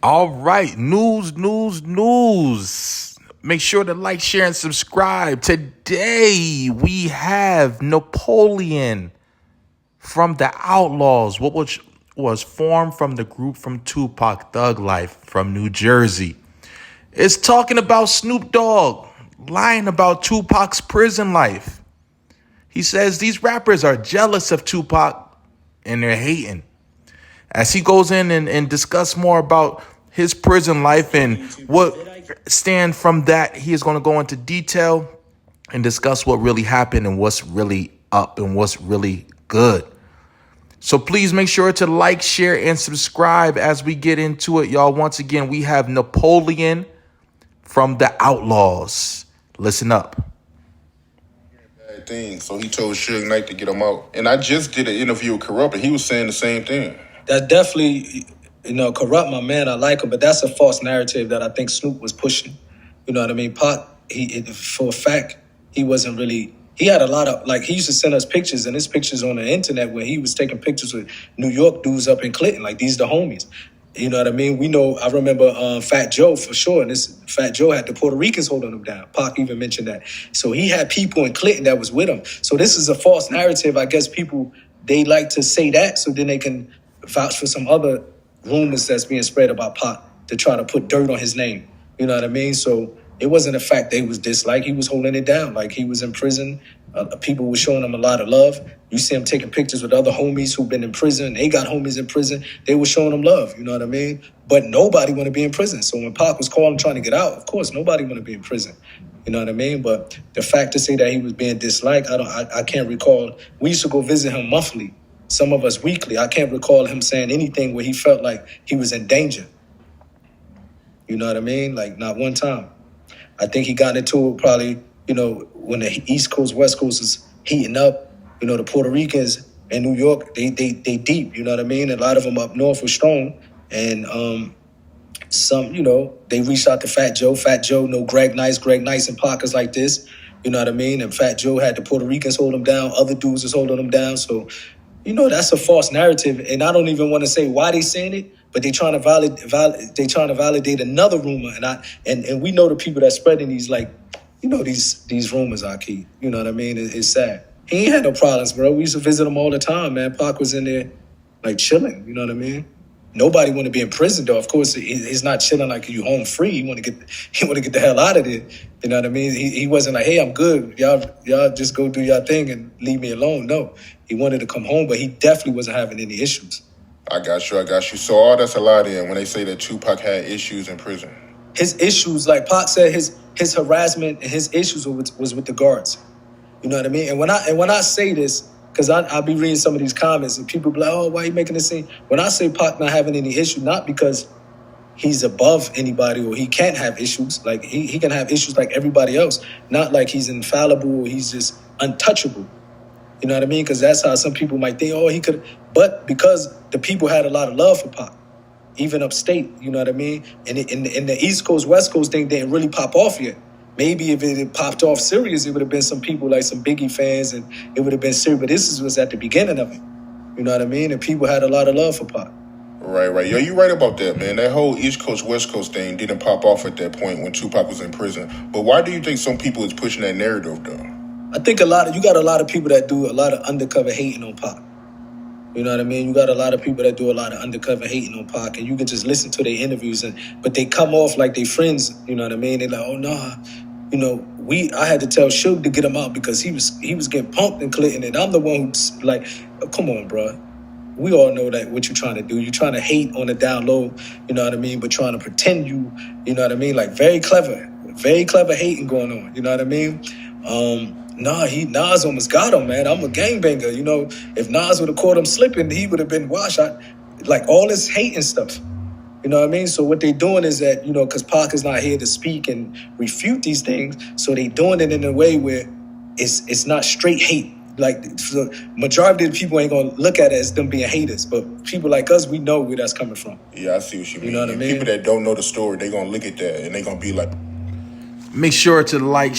All right, news. Make sure to like, share, and subscribe. Today we have Napoleon from the OUTLAWZ, which was formed from the group from Tupac, Thug Life from New Jersey. It's talking about Snoop Dogg lying about Tupac's prison life. He says these rappers are jealous of Tupac and they're hating. As he goes in and discuss more about his prison life and what stand from that, he is going to go into detail and discuss what really happened and what's really up and what's really good. So please make sure to like, share, and subscribe as we get into it, y'all. Once again, we have Napoleon from the OUTLAWZ. Listen up. Thing. So he told Suge Knight to get him out. And I just did an interview with Corrupt, and he was saying the same thing. That's definitely, Corrupt, my man, I like him, but that's a false narrative that I think Snoop was pushing. You know what I mean? Pac, for a fact, he wasn't really, he had a lot of, he used to send us pictures, and his pictures on the internet where he was taking pictures with New York dudes up in Clinton, like these the homies. You know what I mean? We know, I remember Fat Joe for sure, and this Fat Joe had the Puerto Ricans holding him down. Pac even mentioned that. So he had people in Clinton that was with him. So this is a false narrative. I guess people, they like to say that so then they can vouch for some other rumors that's being spread about Pac to try to put dirt on his name. You know what I mean? So it wasn't a fact they was disliked. He was holding it down. Like he was in prison. People were showing him a lot of love. You see him taking pictures with other homies who've been in prison. They got homies in prison. They were showing him love. You know what I mean? But nobody want to be in prison. So when Pac was calling trying to get out, of course, nobody want to be in prison. You know what I mean? But the fact to say that he was being disliked, I can't recall. We used to go visit him monthly. Some of us weekly. I can't recall him saying anything where he felt like he was in danger. You know what I mean? Like not one time. I think he got into it probably, when the East Coast, West Coast is heating up. The Puerto Ricans in New York, they deep. You know what I mean? A lot of them up north were strong. And some, they reached out to Fat Joe. Fat Joe know Greg Nice in pockets like this. You know what I mean? And Fat Joe had the Puerto Ricans hold him down. Other dudes was holding him down. So, that's a false narrative. And I don't even want to say why they saying it, but they trying to validate another rumor. And we know the people that spreading these, these rumors, Aki. You know what I mean? It's sad. He ain't had no problems, bro. We used to visit him all the time, man. Pac was in there, chilling. You know what I mean? Nobody want to be in prison, though. Of course, he's not chilling like you home free. He want to get the hell out of there. You know what I mean? He wasn't like, hey, I'm good. Y'all just go do your thing and leave me alone. No, he wanted to come home, but he definitely wasn't having any issues. I got you. So all that's a lie then when they say that Tupac had issues in prison. His issues, like Pac said, his harassment and his issues was with the guards. You know what I mean? And when I say this, because I'll be reading some of these comments and people be like, oh, why are you making this scene? When I say Pac not having any issue, not because he's above anybody or he can't have issues. Like he can have issues like everybody else. Not like he's infallible or he's just untouchable. You know what I mean? Because that's how some people might think, oh, he could. But because the people had a lot of love for Pac, even upstate, you know what I mean? And in the East Coast, West Coast thing didn't really pop off yet. Maybe if it had popped off serious, it would have been some people like some Biggie fans and it would have been serious. But this was at the beginning of it. You know what I mean? And people had a lot of love for Pac. Right. Yo, you're right about that, man. That whole East Coast, West Coast thing didn't pop off at that point when Tupac was in prison. But why do you think some people is pushing that narrative, though? I think you got a lot of people that do a lot of undercover hating on Pac. You know what I mean? You got a lot of people that do a lot of undercover hating on Pac, and you can just listen to their interviews, but they come off like they friends. You know what I mean? They're like, oh nah, I had to tell Suge to get him out because he was getting pumped in Clinton, and I'm the one who's like, oh, come on, bro. We all know that what you're trying to do. You're trying to hate on the down low. You know what I mean? But trying to pretend you know what I mean? Like very clever hating going on. You know what I mean? Nas almost got him, man. I'm a gangbanger. If Nas would have caught him slipping, he would have been washed. All this hate and stuff. You know what I mean? So what they doing is that, because Pac is not here to speak and refute these things, so they doing it in a way where it's not straight hate. Like, the majority of the people ain't going to look at it as them being haters, but people like us, we know where that's coming from. Yeah, I see what you mean. You know what I mean? People that don't know the story, they going to look at that and they going to be like... Make sure to like,